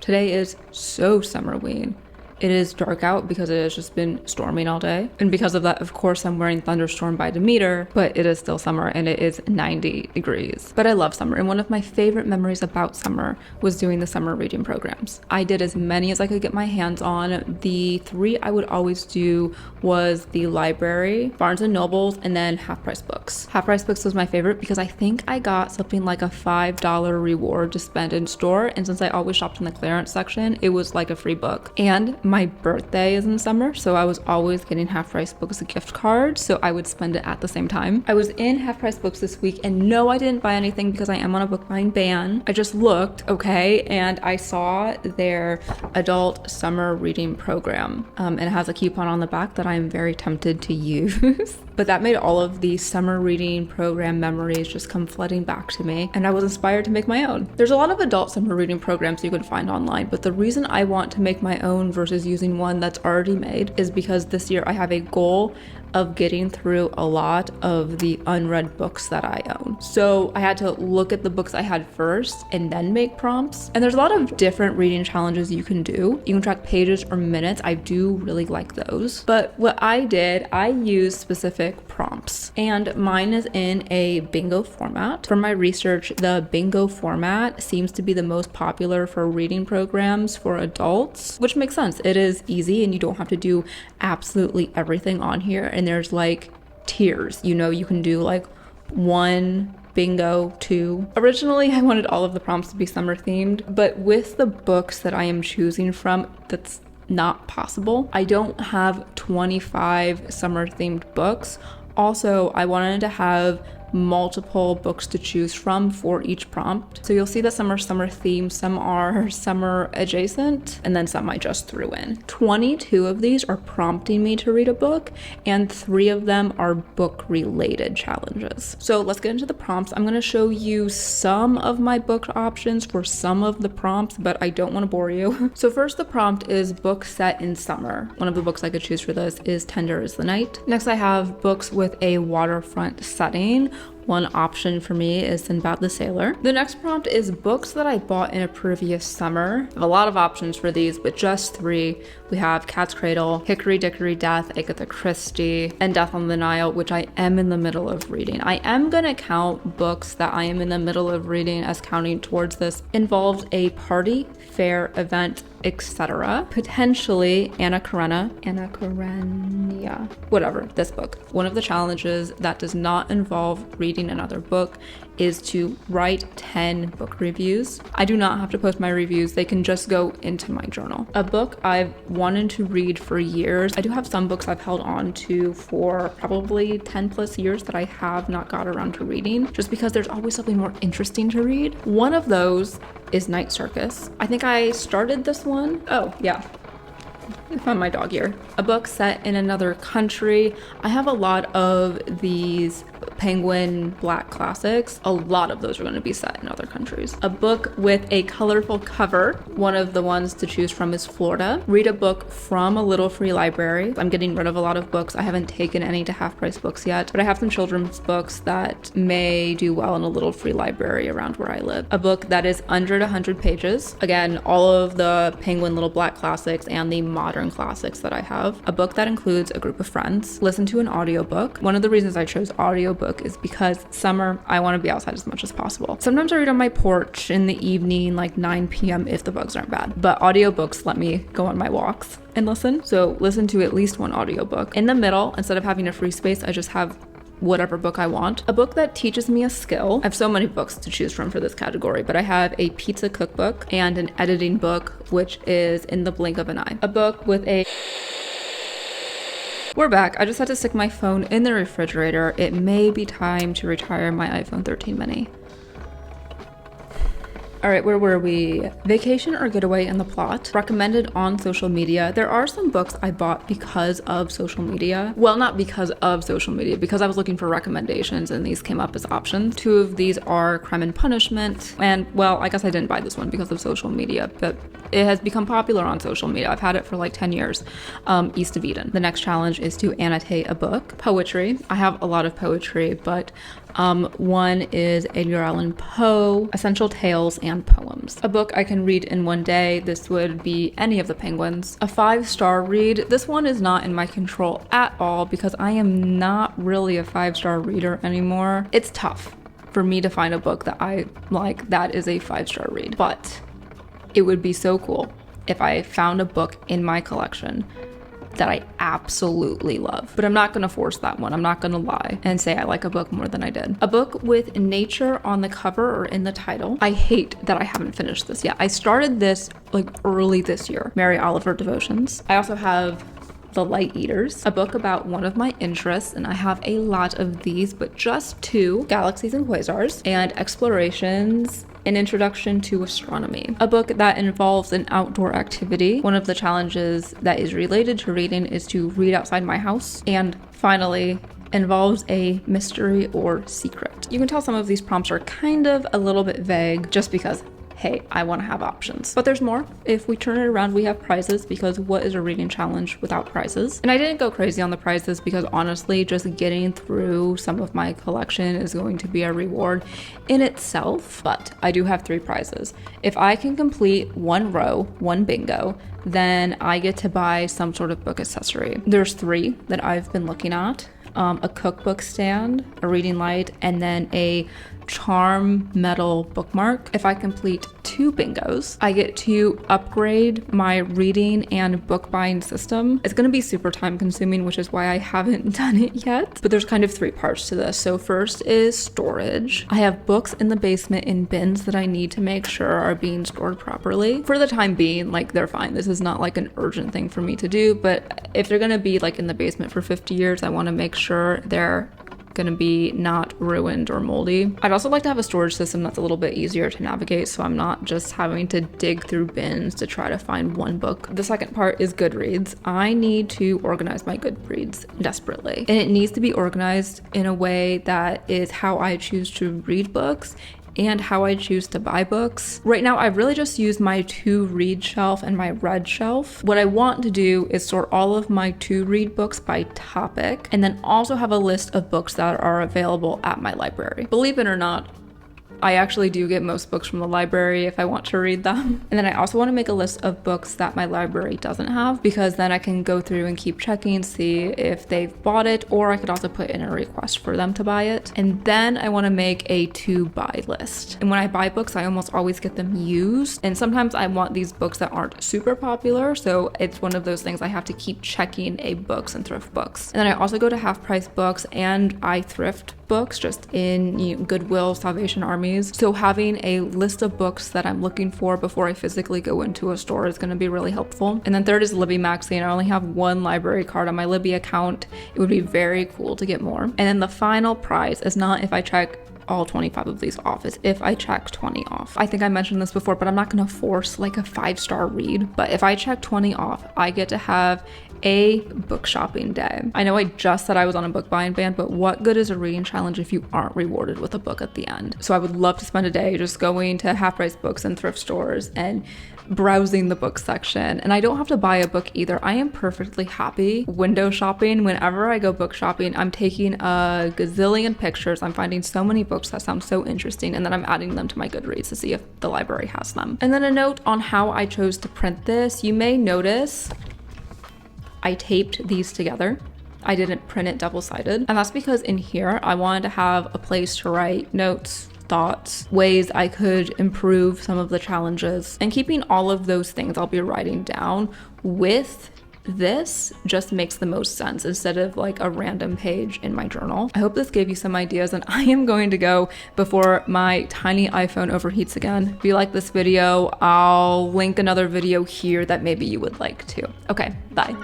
Today is so summerween. It is dark out because it has just been storming all day. And because of that, of course, I'm wearing Thunderstorm by Demeter, but it is still summer and it is 90 degrees. But I love summer. And one of my favorite memories about summer was doing the summer reading programs. I did as many as I could get my hands on. The three I would always do was the library, Barnes and Nobles, and then Half Price Books. Half Price Books was my favorite because I think I got something like a $5 reward to spend in store. And since I always shopped in the clearance section, it was like a free book. And my birthday is in summer, so I was always getting Half Price Books a gift card, so I would spend it at the same time. I was in Half Price Books this week, and no, I didn't buy anything because I am on a book buying ban. I just looked, okay, and I saw their adult summer reading program, and it has a coupon on the back that I'm very tempted to use. But that made all of the summer reading program memories just come flooding back to me, and I was inspired to make my own. There's a lot of adult summer reading programs you can find online, but the reason I want to make my own versus using one that's already made is because this year I have a goal of getting through a lot of the unread books that I own. So I had to look at the books I had first and then make prompts. And there's a lot of different reading challenges you can do. You can track pages or minutes. I do really like those. But what I did, I used specific prompts, and mine is in a bingo format. From my research, the bingo format seems to be the most popular for reading programs for adults, which makes sense. It is easy and you don't have to do absolutely everything on here. And there's like tiers, you know, you can do like 1 bingo, 2. Originally, I wanted all of the prompts to be summer themed, but with the books that I am choosing from, that's not possible. I don't have 25 summer themed books. Also, I wanted to have multiple books to choose from for each prompt. So you'll see that some are summer themed, some are summer adjacent, and then some I just threw in. 22 of these are prompting me to read a book, and 3 of them are book related challenges. So let's get into the prompts. I'm going to show you some of my book options for some of the prompts, but I don't want to bore you. So first, the prompt is book set in summer. One of the books I could choose for this is Tender is the Night. Next, I have books with a waterfront setting. One option for me is Sinbad the Sailor. The next prompt is books that I bought in a previous summer. I have a lot of options for these, but just 3. We have Cat's Cradle, Hickory Dickory Death, Agatha Christie, and Death on the Nile, which I am in the middle of reading. I am gonna count books that I am in the middle of reading as counting towards this. Involves a party, fair, event, etc. Potentially Anna Karenina, whatever, this book. One of the challenges that does not involve reading another book is to write 10 book reviews. I do not have to post my reviews, they can just go into my journal. A book I've wanted to read for years. I do have some books I've held on to for probably 10 plus years that I have not got around to reading, just because there's always something more interesting to read. One of those is Night Circus. I think I started this one. Oh, yeah. I found my dog here. A book set in another country. I have a lot of these Penguin Black classics. A lot of those are going to be set in other countries. A book with a colorful cover. One of the ones to choose from is Florida. Read a book from a little free library. I'm getting rid of a lot of books. I haven't taken any to Half Price Books yet, but I have some children's books that may do well in a little free library around where I live. A book that is under 100 pages. Again, all of the Penguin Little Black classics and the modern classics that I have. A book that includes a group of friends. Listen to an audiobook. One of the reasons I chose audiobook is because summer, I want to be outside as much as possible. Sometimes I read on my porch in the evening, like 9 p.m. if the bugs aren't bad, but audiobooks let me go on my walks and listen. So listen to at least one audiobook. In the middle, instead of having a free space, I just have whatever book I want. A book that teaches me a skill. I have so many books to choose from for this category, but I have a pizza cookbook and an editing book, which is In the Blink of an Eye. A book with a... We're back. I just had to stick my phone in the refrigerator. It may be time to retire my iPhone 13 mini. All right, where were we? Vacation or getaway in the plot. Recommended on social media. There are some books I bought because of social media. Well, not because of social media, because I was looking for recommendations and these came up as options. 2 of these are Crime and Punishment. And well, I guess I didn't buy this one because of social media, but it has become popular on social media. I've had it for like 10 years. East of Eden. The next challenge is to annotate a book. Poetry. I have a lot of poetry, but One is Edgar Allan Poe, Essential Tales and Poems. A book I can read in one day. This would be any of the Penguins. A 5-star read. This one is not in my control at all because I am not really a 5-star reader anymore. It's tough for me to find a book that I like that is a 5-star read, but it would be so cool if I found a book in my collection that I absolutely love. But I'm not gonna force that one. I'm not gonna lie and say I like a book more than I did. A book with nature on the cover or in the title. I hate that I haven't finished this yet. I started this like early this year. Mary Oliver Devotions. I also have The Light Eaters, a book about one of my interests, and I have a lot of these, but just 2, Galaxies and Quasars, and Explorations, An Introduction to Astronomy, a book that involves an outdoor activity. One of the challenges that is related to reading is to read outside my house, and finally, involves a mystery or secret. You can tell some of these prompts are kind of a little bit vague just because hey, I want to have options. But there's more. If we turn it around, we have prizes, because what is a reading challenge without prizes? And I didn't go crazy on the prizes because honestly, just getting through some of my collection is going to be a reward in itself. But I do have 3 prizes. If I can complete 1 row, 1 bingo, then I get to buy some sort of book accessory. There's 3 that I've been looking at. A cookbook stand, a reading light, and then a charm metal bookmark. If I complete 2 bingos, I get to upgrade my reading and book buying system. It's gonna be super time consuming, which is why I haven't done it yet. But there's kind of 3 parts to this. So first is storage. I have books in the basement in bins that I need to make sure are being stored properly. For the time being, like, they're fine. This is not like an urgent thing for me to do, but if they're gonna be like in the basement for 50 years, I wanna make sure they're gonna be not ruined or moldy. I'd also like to have a storage system that's a little bit easier to navigate, so I'm not just having to dig through bins to try to find one book. The second part is Goodreads. I need to organize my Goodreads desperately, and it needs to be organized in a way that is how I choose to read books and how I choose to buy books. Right now, I've really just used my to read shelf and my read shelf. What I want to do is sort all of my to read books by topic, and then also have a list of books that are available at my library. Believe it or not, I actually do get most books from the library if I want to read them. And then I also want to make a list of books that my library doesn't have, because then I can go through and keep checking, see if they've bought it, or I could also put in a request for them to buy it. And then I want to make a to buy list. And when I buy books, I almost always get them used. And sometimes I want these books that aren't super popular, so it's one of those things I have to keep checking a books and thrift books. And then I also go to half price books, and I thrift books just in Goodwill, Salvation Armies. So having a list of books that I'm looking for before I physically go into a store is going to be really helpful. And then third is Libby Magazine. I only have 1 library card on my Libby account. It would be very cool to get more. And then the final prize is not if I check all 25 of these off, is if I check 20 off. I think I mentioned this before, but I'm not gonna force like a 5-star read. But if I check 20 off, I get to have a book shopping day. I know I just said I was on a book buying ban, but what good is a reading challenge if you aren't rewarded with a book at the end? So I would love to spend a day just going to half price books and thrift stores and browsing the book section. And I don't have to buy a book either. I am perfectly happy window shopping. Whenever I go book shopping, I'm taking a gazillion pictures. I'm finding so many books that sound so interesting, and then I'm adding them to my Goodreads to see if the library has them. And then a note on how I chose to print this. You may notice I taped these together. I didn't print it double-sided. And that's because in here, I wanted to have a place to write notes, thoughts, ways I could improve some of the challenges. And keeping all of those things I'll be writing down with this just makes the most sense instead of like a random page in my journal. I hope this gave you some ideas, and I am going to go before my tiny iPhone overheats again. If you like this video, I'll link another video here that maybe you would like too. Okay, bye.